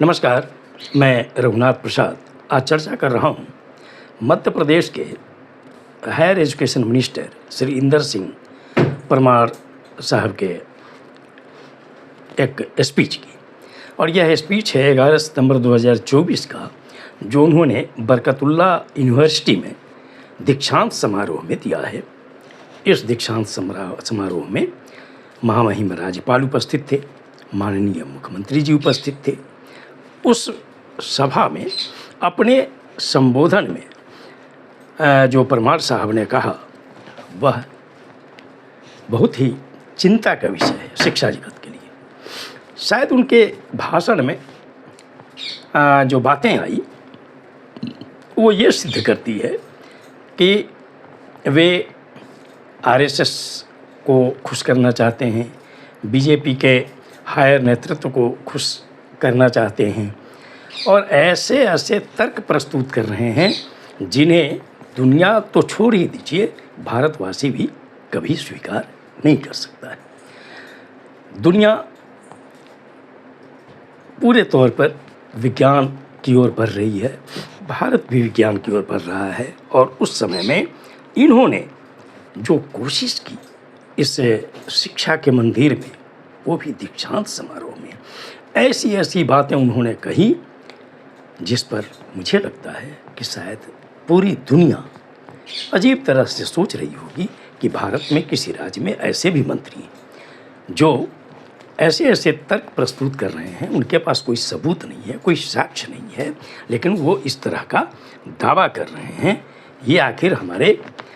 नमस्कार, मैं रघुनाथ प्रसाद आज चर्चा कर रहा हूँ मध्य प्रदेश के higher education minister Shri Inder Singh Parmar साहब के एक स्पीच की। और यह स्पीच है 11 सितंबर 2024 का, जो उन्होंने बरकतुल्ला यूनिवर्सिटी में दीक्षांत समारोह में दिया है। इस दीक्षांत समारोह में महामहिम राज्यपाल उपस्थित थे, माननीय मुख्यमंत्री जी उपस्थित थे। उस सभा में अपने संबोधन में जो परमार साहब ने कहा वह बहुत ही चिंता का विषय है शिक्षा जगत के लिए। शायद उनके भाषण में जो बातें आई वो ये सिद्ध करती है कि वे आरएसएस को खुश करना चाहते हैं, बीजेपी के हायर नेतृत्व को खुश करना चाहते हैं और ऐसे तर्क प्रस्तुत कर रहे हैं जिन्हें दुनिया तो छोड़ ही दीजिए, भारतवासी भी कभी स्वीकार नहीं कर सकता है। दुनिया पूरे तौर पर विज्ञान की ओर बढ़ रही है, भारत भी विज्ञान की ओर बढ़ रहा है। और उस समय में इन्होंने जो कोशिश की इस शिक्षा के मंदिर में, वो भी दीक्षांत समारोह में, ऐसी बातें उन्होंने कही जिस पर मुझे लगता है कि शायद पूरी दुनिया अजीब तरह से सोच रही होगी कि भारत में किसी राज्य में ऐसे भी मंत्री हैं जो ऐसे तर्क प्रस्तुत कर रहे हैं, उनके पास कोई सबूत नहीं है, कोई साक्ष्य नहीं है, लेकिन वो इस तरह का दावा कर रहे हैं। ये आखिर हमारे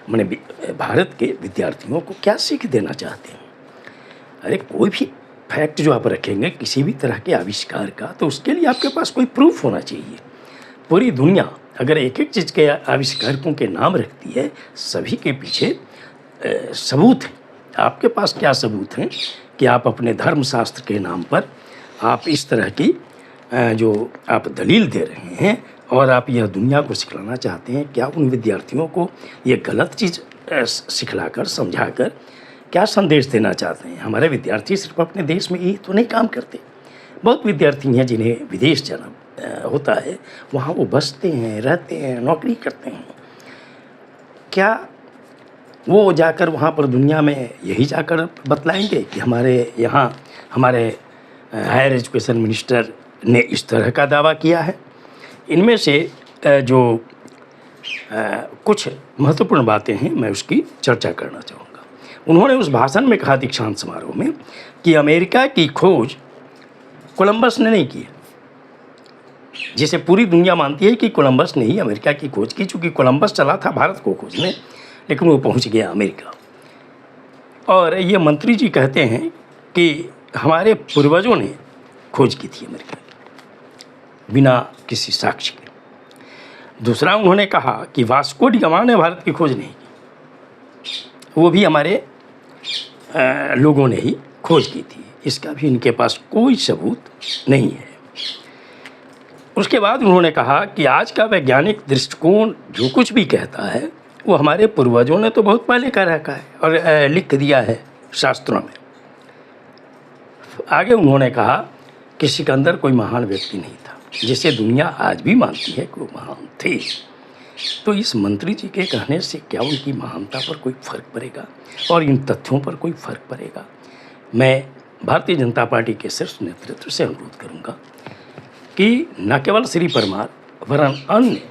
भारत के विद्यार्थियों को क्या सीख देना चाहते हैं? अरे कोई भी फैक्ट जो आप रखेंगे किसी भी तरह के आविष्कार का, तो उसके लिए आपके पास कोई प्रूफ होना चाहिए। पूरी दुनिया अगर एक चीज़ के आविष्कारकों के नाम रखती है, सभी के पीछे सबूत है। आपके पास क्या सबूत हैं कि आप अपने धर्मशास्त्र के नाम पर आप इस तरह की जो आप दलील दे रहे हैं और आप यह दुनिया को सिखलाना चाहते हैं? क्या उन विद्यार्थियों को ये गलत चीज़ सिखलाकर, समझाकर क्या संदेश देना चाहते हैं? हमारे विद्यार्थी सिर्फ अपने देश में ही तो नहीं काम करते, बहुत विद्यार्थी हैं जिन्हें विदेश जाना होता है, वहाँ वो बसते हैं, रहते हैं, नौकरी करते हैं। क्या वो जाकर वहाँ पर दुनिया में यही जाकर बतलाएंगे कि हमारे यहाँ हमारे हायर एजुकेशन मिनिस्टर ने इस तरह का दावा किया है? इनमें से जो कुछ महत्वपूर्ण बातें हैं, मैं उसकी चर्चा करना चाहूँगा। उन्होंने उस भाषण में कहा दीक्षांत समारोह में कि अमेरिका की खोज कोलंबस ने नहीं की, जिसे पूरी दुनिया मानती है कि कोलंबस ने ही अमेरिका की खोज की, चूँकि कोलंबस चला था भारत को खोजने, लेकिन वो पहुंच गया अमेरिका। और ये मंत्री जी कहते हैं कि हमारे पूर्वजों ने खोज की थी अमेरिका की, बिना किसी साक्ष्य के। दूसरा उन्होंने कहा कि वास्को डी गामा ने भारत की खोज नहीं की, वो भी हमारे लोगों ने ही खोज की थी, इसका भी इनके पास कोई सबूत नहीं है। उसके बाद उन्होंने कहा कि आज का वैज्ञानिक दृष्टिकोण जो कुछ भी कहता है वो हमारे पूर्वजों ने तो बहुत पहले कह रखा है और लिख दिया है शास्त्रों में। आगे उन्होंने कहा कि सिकंदर कोई महान व्यक्ति नहीं था, जिसे दुनिया आज भी मानती है कि वो महान थे। तो इस मंत्री जी के कहने से क्या उनकी महानता पर कोई फ़र्क पड़ेगा और इन तथ्यों पर कोई फ़र्क पड़ेगा? मैं भारतीय जनता पार्टी के शीर्ष नेतृत्व से अनुरोध करूंगा कि न केवल श्री परमार वरन अन्य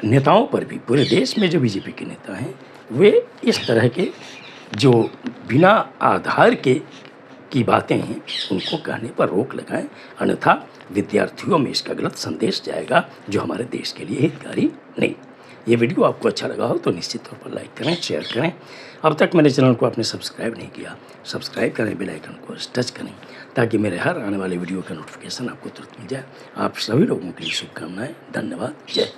नेताओं पर भी, पूरे देश में जो बीजेपी के नेता हैं, वे इस तरह के जो बिना आधार के की बातें हैं उनको कहने पर रोक लगाएं, अन्यथा विद्यार्थियों में इसका गलत संदेश जाएगा जो हमारे देश के लिए हितकारी नहीं। ये वीडियो आपको अच्छा लगा हो तो निश्चित तौर पर लाइक करें, शेयर करें। अब तक मेरे चैनल को आपने सब्सक्राइब नहीं किया, सब्सक्राइब करें, बेल आइकन को टच करें ताकि मेरे हर आने वाले वीडियो का नोटिफिकेशन आपको तुरंत मिल जाए। आप सभी लोगों के लिए शुभकामनाएं। धन्यवाद। जय